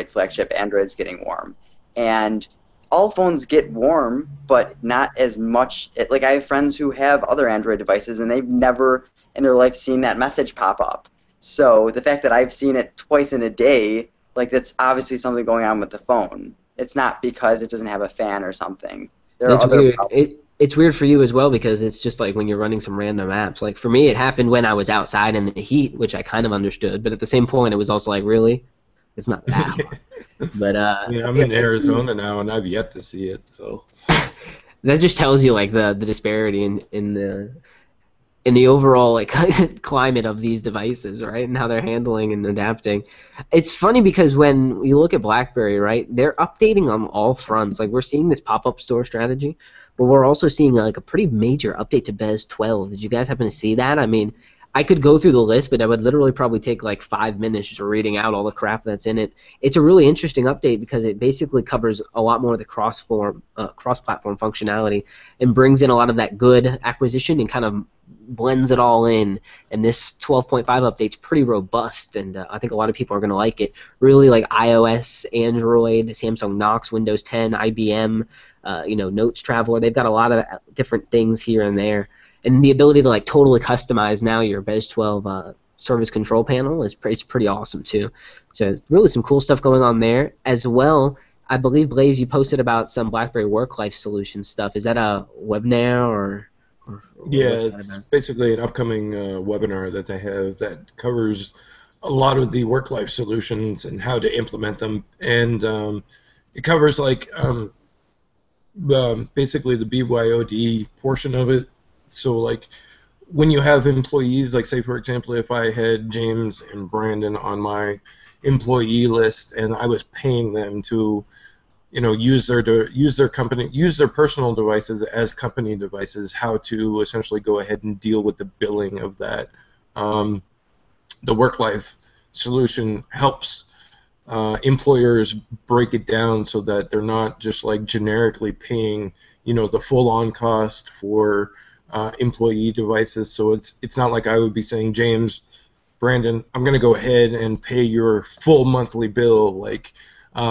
flagship Android's getting warm, and all phones get warm, but not as much. Like I have friends who have other Android devices, and they've never in their life seen that message pop up. So the fact that I've seen it twice in a day, like that's obviously something going on with the phone. It's not because it doesn't have a fan or something. There are
It's
other
weird.
problems.
It's weird for you as well because it's just like when you're running some random apps. Like for me, it happened when I was outside in the heat, which I kind of understood. But at the same point, it was also like, really, it's not that hot. But
I'm in Arizona now, and I've yet to see it. So
that just tells you like the disparity in the overall like climate of these devices, right, and how they're handling and adapting. It's funny because when you look at BlackBerry, right, they're updating on all fronts. Like we're seeing this pop-up store strategy, but we're also seeing like a pretty major update to BES 12. Did you guys happen to see that? I mean, I could go through the list, but I would literally probably take like 5 minutes just reading out all the crap that's in it. It's a really interesting update because it basically covers a lot more of the cross-platform functionality and brings in a lot of that good acquisition and kind of blends it all in. And this 12.5 update's pretty robust, and I think a lot of people are going to like it. Really like iOS, Android, Samsung Knox, Windows 10, IBM, Notes Traveler. They've got a lot of different things here and there. And the ability to like totally customize now your BES 12 service control panel is pretty awesome too. So really some cool stuff going on there as well. I believe Blaze, you posted about some BlackBerry Work Life Solutions stuff. Is that a webinar or
yeah,
what's that
it's
about?
basically an upcoming webinar that they have that covers a lot of the work-life solutions and how to implement them, and it covers like basically the BYOD portion of it. So like when you have employees, like say for example, if I had James and Brandon on my employee list and I was paying them to, use their personal devices as company devices, how to essentially go ahead and deal with the billing of that. The work life solution helps employers break it down so that they're not just like generically paying, the full on cost for employee devices. So it's not like I would be saying, James, Brandon, I'm going to go ahead and pay your full monthly bill. Like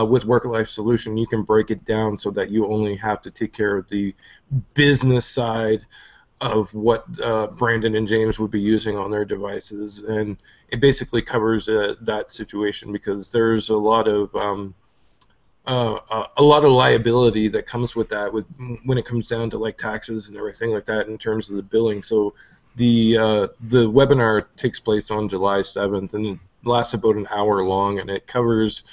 with Work Life Solution, you can break it down so that you only have to take care of the business side of what Brandon and James would be using on their devices, and it basically covers that situation, because there's a lot of liability that comes with that, when it comes down to like taxes and everything like that in terms of the billing. So the webinar takes place on July 7th, and it lasts about an hour long, and it covers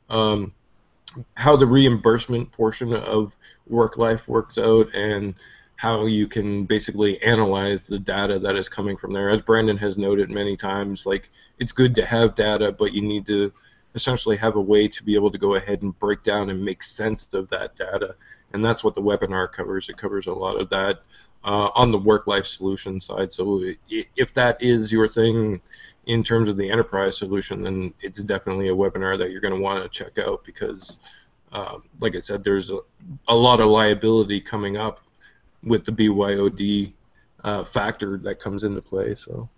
how the reimbursement portion of work life works out, and how you can basically analyze the data that is coming from there. As Brandon has noted many times, like, it's good to have data, but you need to essentially have a way to be able to go ahead and break down and make sense of that data, and that's what the webinar covers. It covers a lot of that on the work-life solution side. So if that is your thing in terms of the enterprise solution, then it's definitely a webinar that you're going to want to check out, because like I said, there's a lot of liability coming up with the BYOD factor that comes into play.
So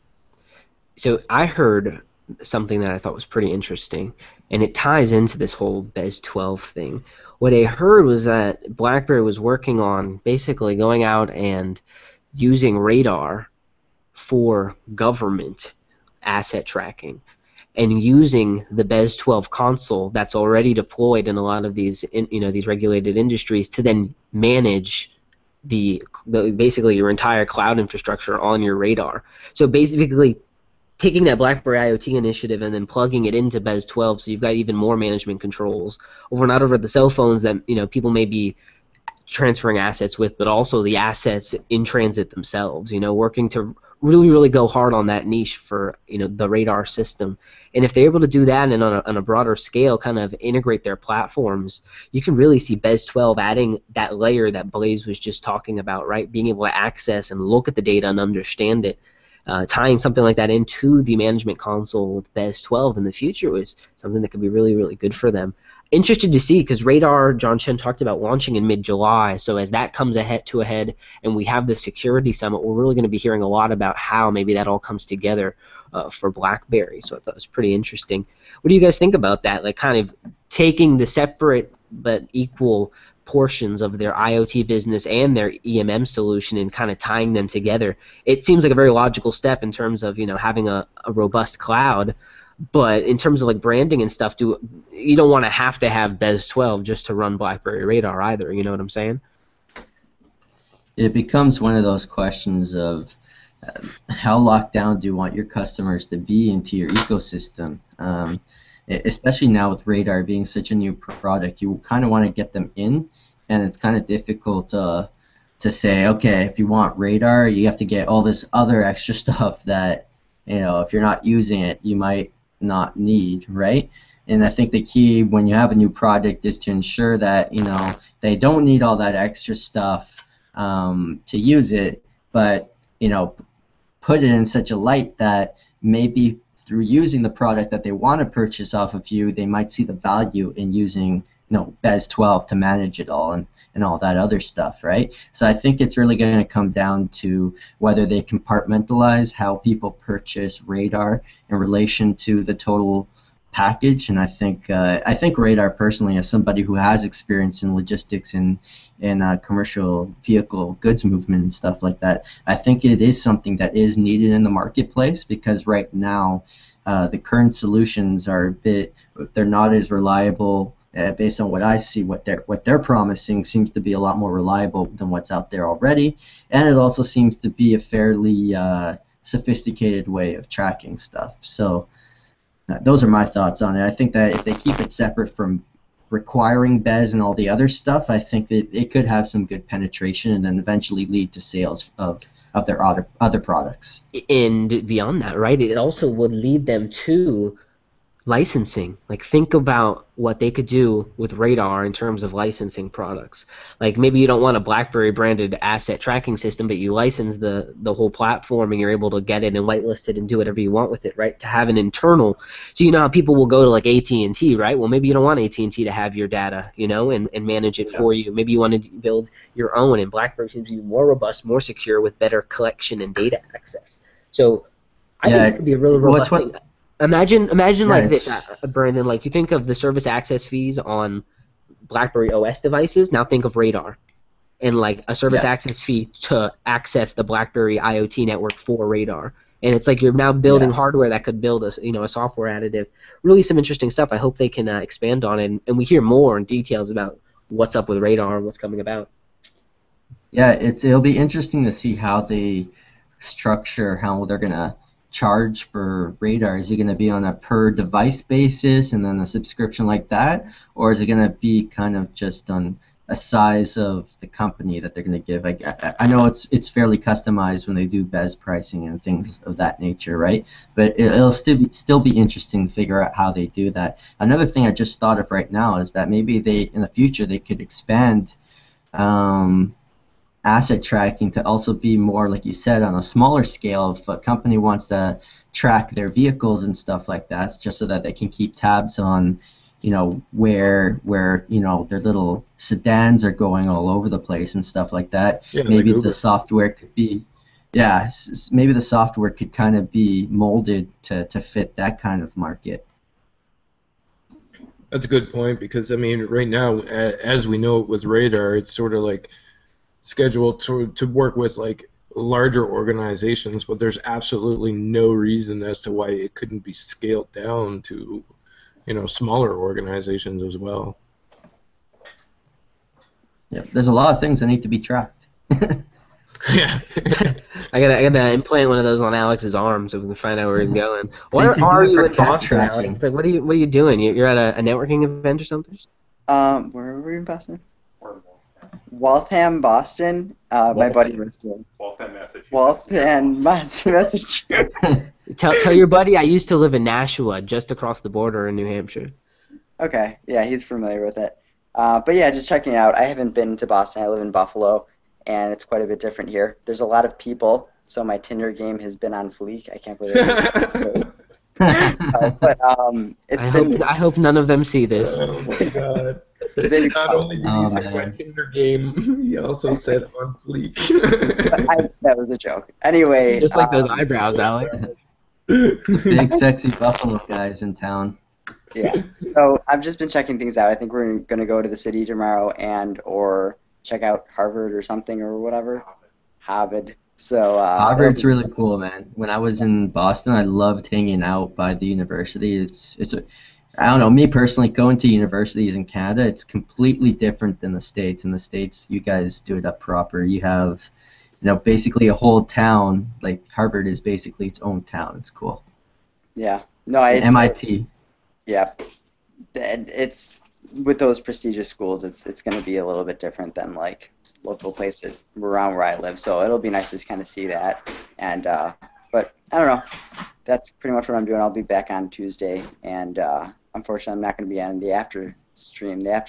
I heard something that I thought was pretty interesting, and it ties into this whole BES 12 thing. What I heard was that BlackBerry was working on basically going out and using radar for government asset tracking, and using the BES 12 console that's already deployed in a lot of these these regulated industries to then manage basically your entire cloud infrastructure on your radar. So basically taking that BlackBerry IoT initiative and then plugging it into BES 12, so you've got even more management controls not over the cell phones that people may be transferring assets with, but also the assets in transit themselves. Working to really go hard on that niche for the radar system. And if they're able to do that and on a broader scale, kind of integrate their platforms, you can really see BES 12 adding that layer that Blaze was just talking about, right? Being able to access and look at the data and understand it. Tying something like that into the management console with BES 12 in the future was something that could be really good for them. Interested to see, because Radar, John Chen talked about launching in mid-July, so as that comes ahead and we have the security summit, we're really going to be hearing a lot about how maybe that all comes together for BlackBerry. So I thought it was pretty interesting. What do you guys think about that? Like, kind of taking the separate but equal portions of their IoT business and their EMM solution and kind of tying them together. It seems like a very logical step in terms of having a robust cloud, but in terms of like branding and stuff, you don't want to have BES 12 just to run BlackBerry Radar either. You know what I'm saying?
It becomes one of those questions of how locked down do you want your customers to be into your ecosystem? Especially now with Radar being such a new product, you kind of want to get them in, and it's kind of difficult to say, okay, if you want Radar, you have to get all this other extra stuff that, if you're not using it, you might not need, right? And I think the key when you have a new product is to ensure that, they don't need all that extra stuff to use it, but, put it in such a light that maybe through using the product that they want to purchase off of you, they might see the value in using BES 12 to manage it all and all that other stuff, right? So I think it's really going to come down to whether they compartmentalize how people purchase Radar in relation to the total package. And I think Radar personally, as somebody who has experience in logistics and commercial vehicle goods movement and stuff like that, I think it is something that is needed in the marketplace, because right now the current solutions they're not as reliable. Based on what I see, what they're promising seems to be a lot more reliable than what's out there already, and it also seems to be a fairly sophisticated way of tracking stuff. So those are my thoughts on it. I think that if they keep it separate from requiring BES and all the other stuff, I think that it could have some good penetration and then eventually lead to sales of their other products.
And beyond that, right, it also would lead them to licensing. Like, think about what they could do with radar in terms of licensing products. Like, maybe you don't want a BlackBerry branded asset tracking system, but you license the whole platform and you're able to get it and whitelist it and do whatever you want with it, right? To have an internal, so you know how people will go to like AT&T, right? Well, maybe you don't want AT&T to have your data, you know, and manage it for you. Maybe you want to build your own, and BlackBerry seems to be more robust, more secure with better collection and data access. So I think it could be a really robust thing. Imagine like this, Brandon. Like, you think of the service access fees on BlackBerry OS devices. Now think of radar, and like a service access fee to access the BlackBerry IoT network for radar. And it's like you're now building hardware that could build a software additive. Really, some interesting stuff. I hope they can expand on it, and we hear more in details about what's up with radar and what's coming about.
Yeah, it'll be interesting to see how they structure how they're gonna charge for radar. Is it going to be on a per device basis and then a subscription like that, or is it going to be kind of just on a size of the company that they're going to give? I know it's fairly customized when they do BES pricing and things of that nature, right? But it'll still be interesting to figure out how they do that. Another thing I just thought of right now is that maybe in the future they could expand asset tracking to also be more, like you said, on a smaller scale. If a company wants to track their vehicles and stuff like that, just so that they can keep tabs on, where their little sedans are going all over the place and stuff like that.
Yeah,
maybe
like
the software could be, maybe the software could kind of be molded to fit that kind of market.
That's a good point, because I mean, right now, as we know it with radar, it's sort of like scheduled to work with like larger organizations, but there's absolutely no reason as to why it couldn't be scaled down to, smaller organizations as well.
Yeah, there's a lot of things that need to be tracked.
Yeah.
I gotta implant one of those on Alex's arm so we can find out where he's going. Where are you in Boston, Alex? Like, what are you doing? You're at a networking event or something?
Where were we in Boston? Waltham, Boston. My buddy was doing.
Waltham, Massachusetts.
Waltham, Massachusetts.
Tell your buddy I used to live in Nashua, just across the border in New Hampshire.
Okay, yeah, he's familiar with it. But yeah, just checking it out. I haven't been to Boston. I live in Buffalo, and it's quite a bit different here. There's a lot of people, so my Tinder game has been on fleek. I can't believe it. But
I hope none of them see this.
Oh my god. Not only did he say my Tinder game, he also said on fleek.
That was a joke. Anyway.
Just like those eyebrows, Alex.
Big, sexy Buffalo guys in town.
Yeah. So I've just been checking things out. I think we're going to go to the city tomorrow or check out Harvard or something or whatever. Harvard. So
Harvard's really cool, man. When I was in Boston, I loved hanging out by the university. I don't know, me personally, going to universities in Canada, it's completely different than the States. In the States, you guys do it up proper. You have, basically a whole town. Like, Harvard is basically its own town. It's cool.
Yeah. No, it's
MIT.
Yeah. It's with those prestigious schools, it's going to be a little bit different than like local places around where I live. So it'll be nice to kind of see that. And but I don't know. That's pretty much what I'm doing. I'll be back on Tuesday, and unfortunately, I'm not going to be on the after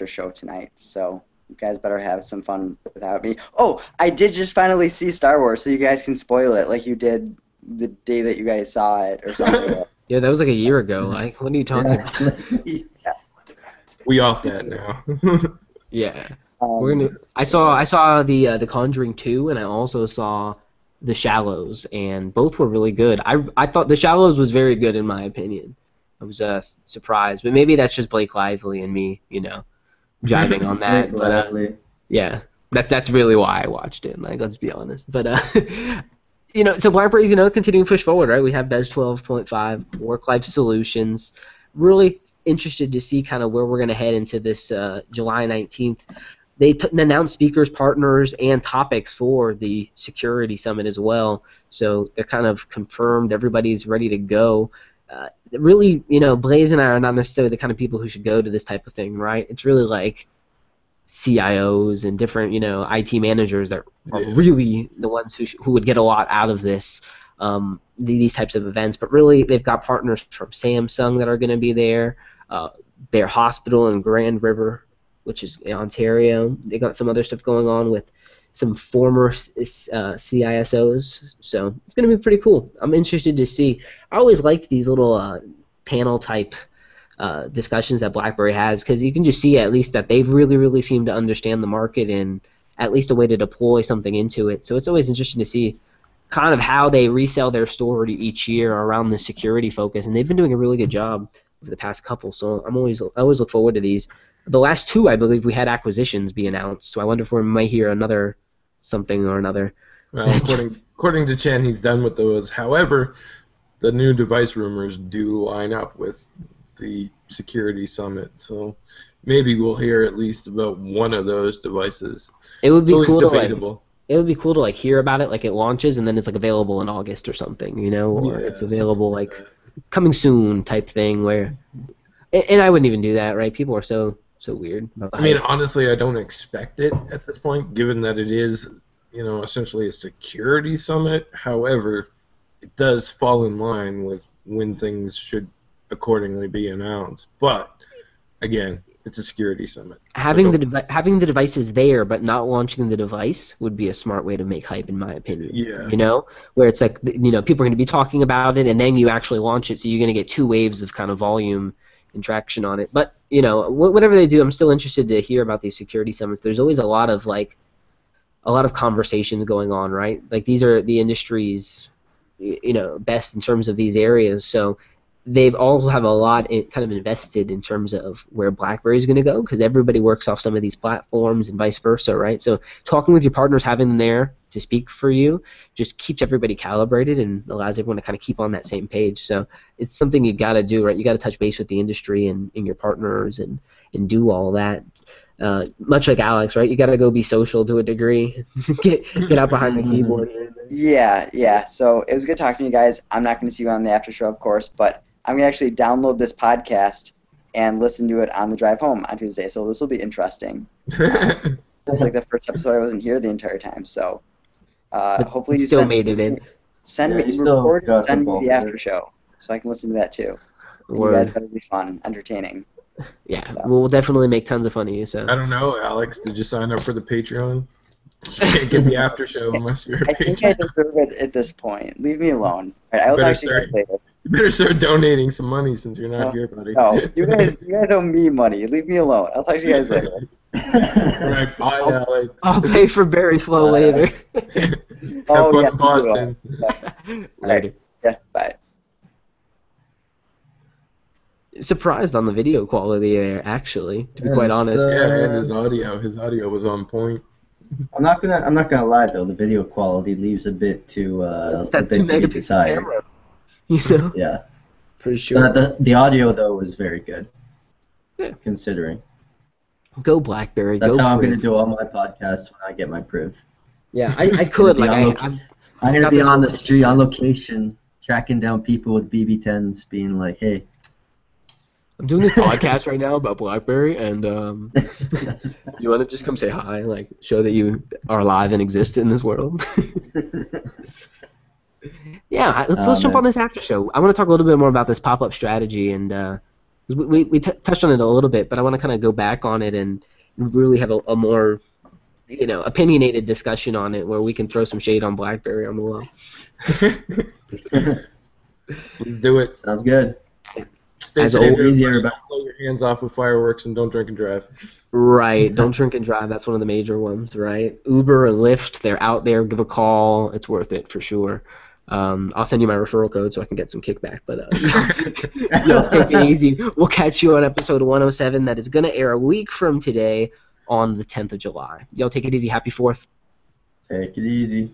show tonight. So you guys better have some fun without me. Oh, I did just finally see Star Wars, so you guys can spoil it like you did the day that you guys saw it or something.
Yeah, that was like a year ago. Like, what are you talking about?
Yeah.
We off that now.
Yeah. I saw the Conjuring 2, and I also saw The Shallows, and both were really good. I thought The Shallows was very good in my opinion. I was surprised, but maybe that's just Blake Lively and me, jiving on that. But yeah, that's really why I watched it. Like, let's be honest. But so BlackBerry's continuing to push forward, right? We have BES 12.5, work-life solutions. Really interested to see kind of where we're going to head into this July 19th. They announced speakers, partners, and topics for the security summit as well. So they're kind of confirmed. Everybody's ready to go. Really, Blaze and I are not necessarily the kind of people who should go to this type of thing, right? It's really like CIOs and different, IT managers that are really the ones who would get a lot out of this. these types of events. But really, they've got partners from Samsung that are going to be there, their hospital in Grand River, which is in Ontario. They got some other stuff going on with some former CISOs, so it's going to be pretty cool. I'm interested to see. I always liked these little panel type discussions that BlackBerry has, because you can just see at least that they really seem to understand the market and at least a way to deploy something into it. So it's always interesting to see kind of how they resell their story each year around the security focus, and they've been doing a really good job over the past couple. So I always look forward to these. The last two, I believe, we had acquisitions be announced, so I wonder if we might hear another something or another.
Well, according to Chen, he's done with those. However, the new device rumors do line up with the security summit, so maybe we'll hear at least about one of those devices.
It would be cool
debatable.
It would be cool to like hear about it, like it launches and then it's like available in August or something, you know, or
Yeah,
it's available
like
like coming soon type thing. Where, and I wouldn't even do that, right? People are so weird.
I mean, honestly, I don't expect it at this point, given that it is, essentially a security summit. However, it does fall in line with when things should accordingly be announced. But again, it's a security summit.
Having the devices there but not launching the device would be a smart way to make hype, in my opinion.
Yeah.
You know, where it's like, people are going to be talking about it and then you actually launch it, so you're going to get two waves of kind of volume and traction on it. But whatever they do, I'm still interested to hear about these security summits. There's always a lot of conversations going on, right? Like, these are the industry's best in terms of these areas. So they've also have a lot kind of invested in terms of where BlackBerry is going to go, because everybody works off some of these platforms and vice versa, right? So talking with your partners, having them there to speak for you, just keeps everybody calibrated and allows everyone to kind of keep on that same page. So it's something you got to do, right? You got to touch base with the industry and your partners and do all that. Much like Alex, right? You got to go be social to a degree. get out behind the keyboard.
Yeah. So it was good talking to you guys. I'm not going to see you on the after show, of course, but I'm going to actually download this podcast and listen to it on the drive home on Tuesday, so this will be interesting. It's like the first episode I wasn't here the entire time, so hopefully you
still made it in.
Send me the after show so I can listen to that too. You guys better be fun, entertaining.
Yeah, so. We'll definitely make tons of fun of you. So
I don't know, Alex, did you sign up for the Patreon? You can't get the after show unless you're a patron.
I think I deserve it at this point. Leave me alone. All right, I will talk to you guys later.
You better start donating some money since you're not here, buddy.
No, you guys owe me money. Leave me alone. I'll talk to you guys later.
All right, bye, Alex.
I'll pay for BerryFlow later.
Have fun in Boston.
Later. Right. Yeah, bye.
Surprised on the video quality there, actually, to be quite honest.
Yeah, and his audio was on point.
I'm not gonna lie though, the video quality leaves a bit to be desired.
Camera,
Yeah.
For sure.
The audio though was very good.
Yeah.
Considering.
Go BlackBerry.
That's
go
how I'm
Priv.
gonna do all my podcasts when I get my Priv.
Yeah, I could I'm
gonna be on the street, on location, tracking down people with BB10s, being like, "Hey,
I'm doing this podcast right now about BlackBerry, and you want to just come say hi, like show that you are alive and exist in this world." Yeah, let's jump on this after show. I want to talk a little bit more about this pop-up strategy, and we touched on it a little bit, but I want to kind of go back on it and really have a more opinionated discussion on it, where we can throw some shade on BlackBerry on the low.
Do it.
Sounds good."
Stay safe, everybody. Don't blow your hands off with fireworks, and don't drink and drive.
Right. Don't drink and drive. That's one of the major ones, right? Uber and Lyft, they're out there. Give a call. It's worth it for sure. I'll send you my referral code so I can get some kickback. But take it easy. We'll catch you on episode 107 that is going to air a week from today on the 10th of July. Y'all take it easy. Happy 4th.
Take it easy.